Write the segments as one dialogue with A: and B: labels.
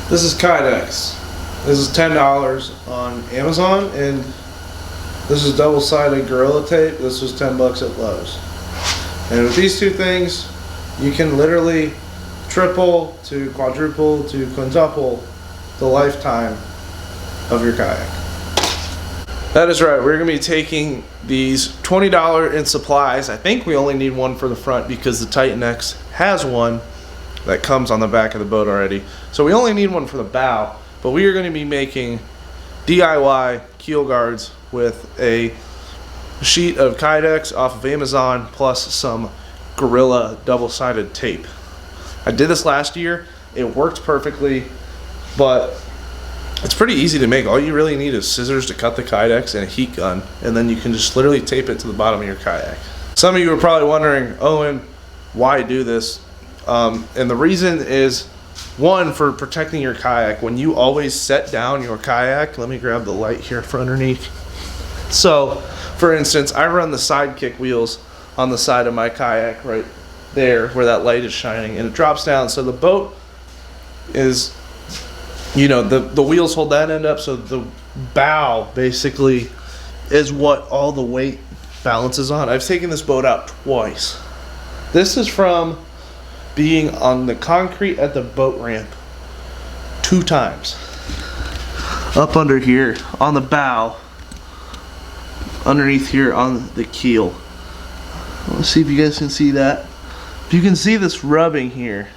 A: This is Kydex. This is $10 on Amazon, and this is double-sided Gorilla Tape. This was 10 bucks at Lowe's. And with these two things, you can literally triple to quadruple to quintuple the lifetime of your kayak. That is right. We're going to be taking these $20 in supplies. I think we only need one for the front because the Titan X has one that comes on the back of the boat already. So we only need one for the bow, but we are going to be making DIY keel guards with a sheet of Kydex off of Amazon plus some Gorilla double-sided tape. I did this last year. It worked perfectly, but it's pretty easy to make. All you really need is scissors to cut the Kydex and a heat gun, and then you can just literally tape it to the bottom of your kayak. Some of you are probably wondering, Owen, why do this? And the reason is, one, for protecting your kayak. When you always set down your kayak, let me grab the light here for underneath. So, for instance, I run the sidekick wheels on the side of my kayak right there where that light is shining, and it drops down. So the boat is, you know, the wheels hold that end up, so the bow basically is what all the weight balances on. I've taken this boat out twice. This is from being on the concrete at the boat ramp 2 times. Up under here on the bow, underneath here on the keel. Let's see if you guys can see that. If you can see this rubbing here,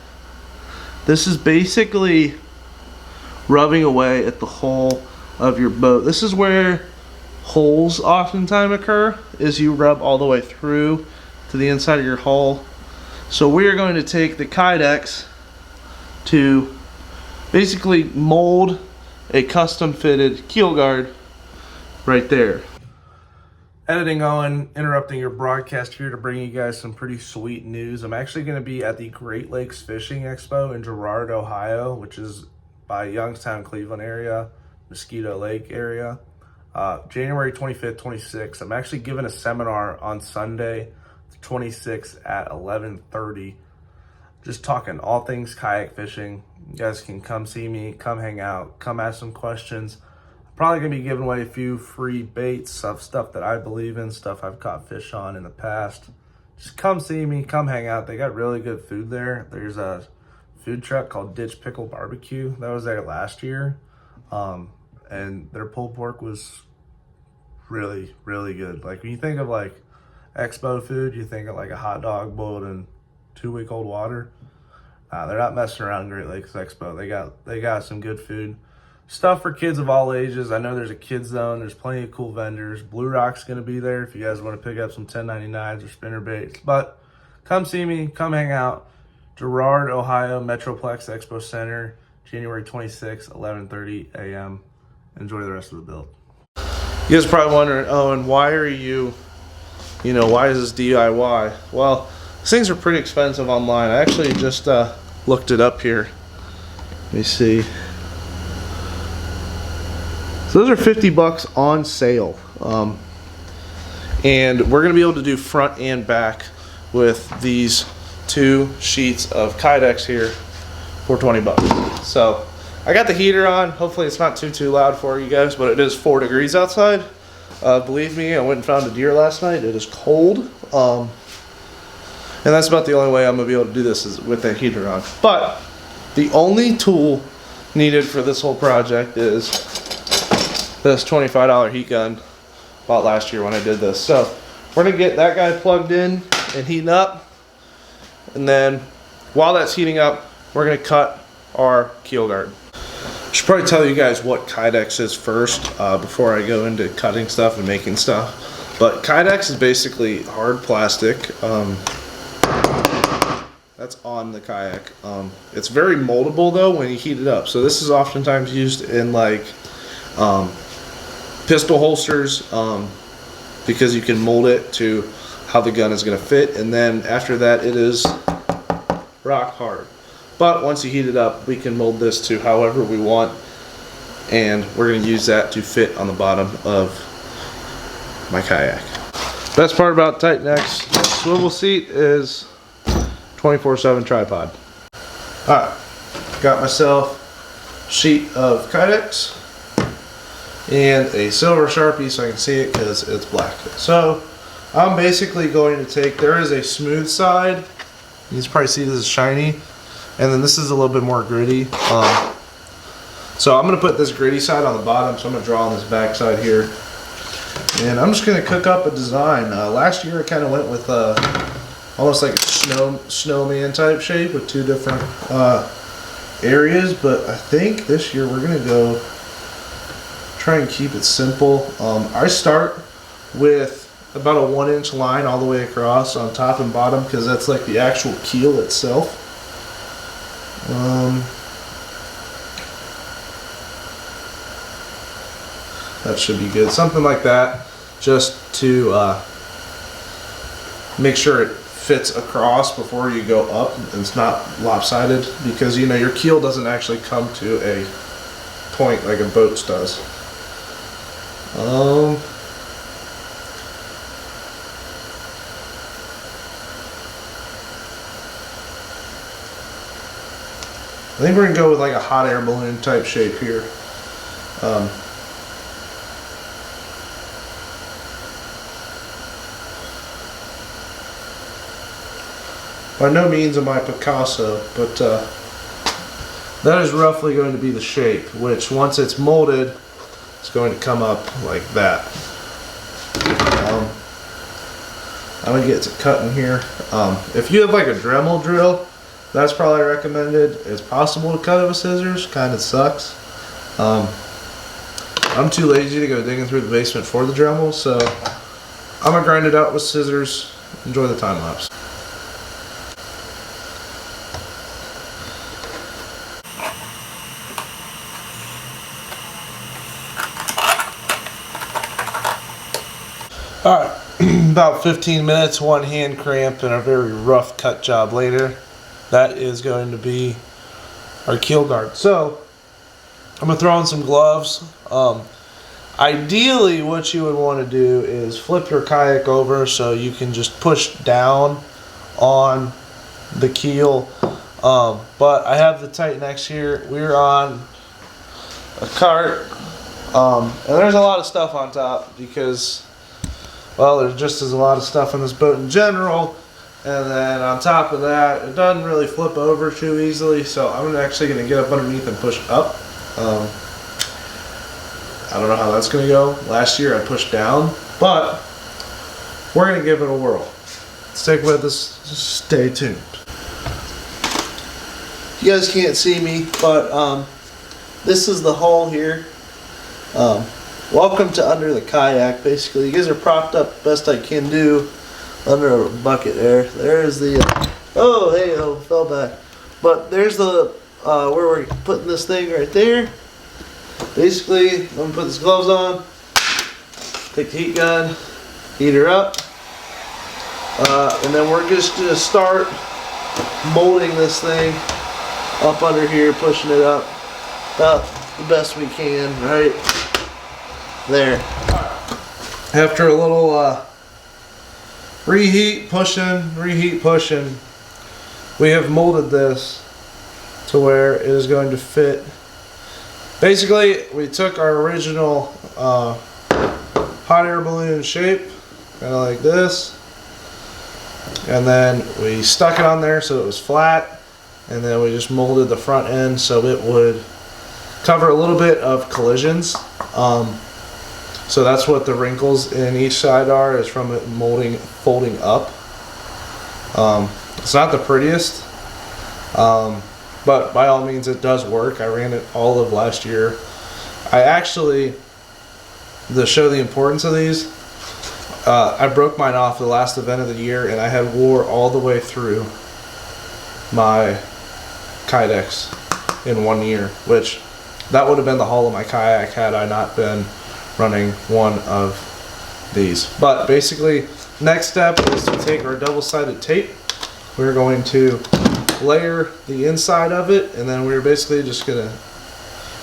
A: this is basically rubbing away at the hull of your boat. This is where holes oftentimes occur, is you rub all the way through to the inside of your hull. So we're going to take the Kydex to basically mold a custom fitted keel guard right there. Editing on, interrupting your broadcast here to bring you guys some pretty sweet news. I'm actually going to be at the Great Lakes Fishing Expo in Girard, Ohio, which is by Youngstown, Cleveland area, Mosquito Lake area. January 25th, 26th. I'm actually giving a seminar on Sunday, the 26th at 11:30. Just talking all things kayak fishing. You guys can come see me, come hang out, come ask some questions. I'm probably going to be giving away a few free baits of stuff that I believe in, stuff I've caught fish on in the past. Just come see me, come hang out. They got really good food there. There's a food truck called Ditch Pickle Barbecue that was there last year, and their pulled pork was really, really good. Like when you think of like Expo food, you think of like a hot dog boiled in 2-week-old water. They're not messing around. Great Lakes Expo. They got some good food, stuff for kids of all ages. I know there's a kids zone. There's plenty of cool vendors. Blue Rock's gonna be there if you guys want to pick up some 1099s or spinner baits. But come see me, come hang out. Girard, Ohio, Metroplex Expo Center, January 26th, 11:30 a.m. Enjoy the rest of the build. You guys are probably wondering, Owen, why are why is this DIY? Well, these things are pretty expensive online. I actually just looked it up here. Let me see. So those are 50 bucks on sale. And we're gonna be able to do front and back with these 2 sheets of Kydex here for 20 bucks. So I got the heater on. Hopefully it's not too loud for you guys, but it is 4 degrees outside. Believe me, I went and found a deer last night. It is cold. And that's about the only way I'm gonna be able to do this is with the heater on. But the only tool needed for this whole project is this $25 heat gun bought last year when I did this. So we're gonna get that guy plugged in and heating up. And then while that's heating up, we're gonna cut our keel guard. I should probably tell you guys what Kydex is first before I go into cutting stuff and making stuff. But Kydex is basically hard plastic. That's on the kayak. It's very moldable though when you heat it up. So this is oftentimes used in like pistol holsters because you can mold it to how the gun is going to fit, and then after that it is rock hard. But once you heat it up, we can mold this to however we want, and we're going to use that to fit on the bottom of my kayak. Best part about Titan X swivel seat is 24/7 tripod. Alright, got myself sheet of Kydex and a silver Sharpie so I can see it because it's black. So I'm basically going to take, there is a smooth side. You can probably see this is shiny, and then this is a little bit more gritty. So I'm going to put this gritty side on the bottom, so I'm going to draw on this back side here. And I'm just going to cook up a design. Last year I kind of went with almost like a snowman type shape with two different areas, but I think this year we're going to go try and keep it simple. I start with about a 1-inch line all the way across on top and bottom because that's like the actual keel itself. That should be good. Something like that, just to make sure it fits across before you go up and it's not lopsided, because you know your keel doesn't actually come to a point like a boat's does. I think we're gonna go with like a hot air balloon type shape here. By no means am I Picasso, but that is roughly going to be the shape, which once it's molded, it's going to come up like that. I'm gonna get to cutting here. If you have like a Dremel drill, that's probably recommended. It's possible to cut it with scissors, kind of sucks. I'm too lazy to go digging through the basement for the Dremel, so I'm gonna grind it out with scissors. Enjoy the time lapse. Alright, about 15 minutes, one hand cramp, and a very rough cut job later. That is going to be our keel guard. So, I'm going to throw in some gloves. Ideally, what you would want to do is flip your kayak over so you can just push down on the keel. But I have the Titan-X here. We're on a cart, and there's a lot of stuff on top because, well, there's just as a lot of stuff in this boat in general, and then on top of that, it doesn't really flip over too easily, so I'm actually going to get up underneath and push up. I don't know how that's going to go. Last year I pushed down, but we're going to give it a whirl. Stick with us, just stay tuned. You guys can't see me, but this is the hull here. Welcome to under the kayak. Basically, you guys are propped up best I can do under a bucket there. There's the oh, hey, oh, fell back. But there's the where we're putting this thing right there. Basically, I'm gonna put these gloves on, take the heat gun, heat her up, and then we're just gonna start molding this thing up under here, pushing it up about the best we can, right there. After a little reheat, pushing, we have molded this to where it is going to fit. Basically, we took our original hot air balloon shape, kind of like this, and then we stuck it on there so it was flat, and then we just molded the front end so it would cover a little bit of collisions. So that's what the wrinkles in each side are, is from it folding up. It's not the prettiest, but by all means it does work. I ran it all of last year. I actually, to show the importance of these, I broke mine off the last event of the year, and I had wore all the way through my Kydex in 1 year, which that would have been the hull of my kayak had I not been running one of these. But basically, next step is to take our double-sided tape. We're going to layer the inside of it, and then we're basically just gonna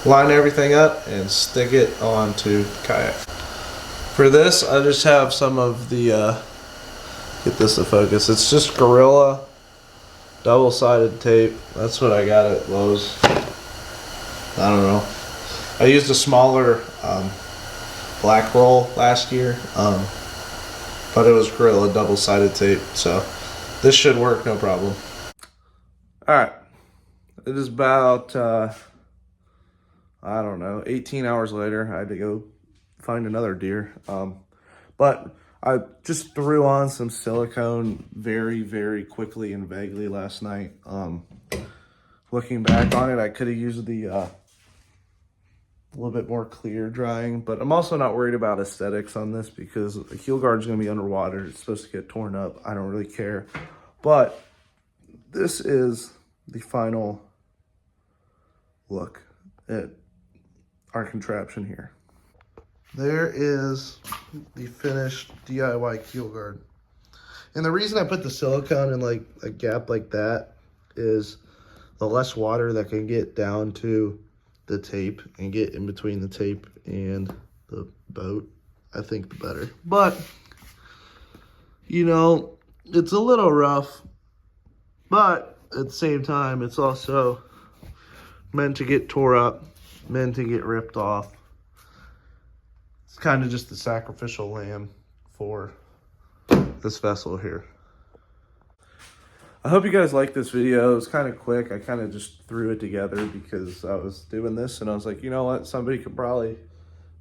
A: line everything up and stick it onto the kayak. For this, I just have some of the get this to focus. It's just Gorilla double-sided tape. That's what I got at Lowe's. I don't know. I used a smaller black roll last year, but it was Gorilla double-sided tape, so this should work no problem. All right, it is about I don't know, 18 hours later. I had to go find another deer, but I just threw on some silicone very, very quickly and vaguely last night. Looking back on it, I could have used the a little bit more clear drying, but I'm also not worried about aesthetics on this because the heel guard is going to be underwater. It's supposed to get torn up. I don't really care. But this is the final look at our contraption here. There is the finished DIY keel guard. And the reason I put the silicone in like a gap like that is the less water that can get down to the tape and get in between the tape and the boat, I think the better. But, you know, it's a little rough, but at the same time, it's also meant to get tore up, meant to get ripped off. It's kind of just the sacrificial lamb for this vessel here. I hope you guys liked this video. It was kind of quick. I kind of just threw it together because I was doing this and I was like, you know what? Somebody could probably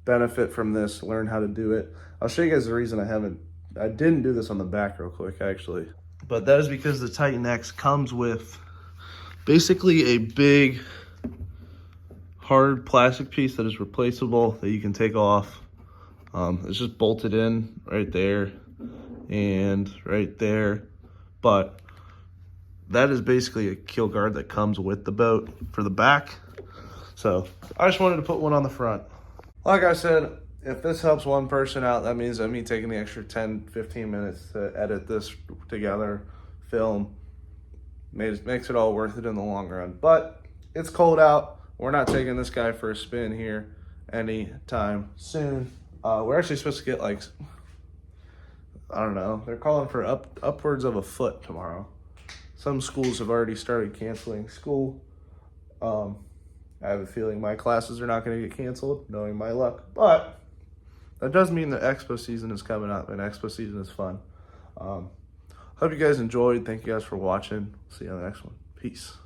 A: benefit from this, learn how to do it. I'll show you guys the reason I didn't do this on the back real quick actually. But that is because the Titan X comes with basically a big hard plastic piece that is replaceable that you can take off. It's just bolted in right there and right there. But that is basically a keel guard that comes with the boat for the back. So I just wanted to put one on the front. Like I said, if this helps one person out, that means that me taking the extra 10-15 minutes to edit this together, film, makes it all worth it in the long run. But it's cold out. We're not taking this guy for a spin here anytime soon. We're actually supposed to get like, I don't know, they're calling for upwards of a foot tomorrow. Some schools have already started canceling school. I have a feeling my classes are not going to get canceled, knowing my luck. But that does mean the Expo season is coming up, and Expo season is fun. Hope you guys enjoyed. Thank you guys for watching. See you on the next one. Peace.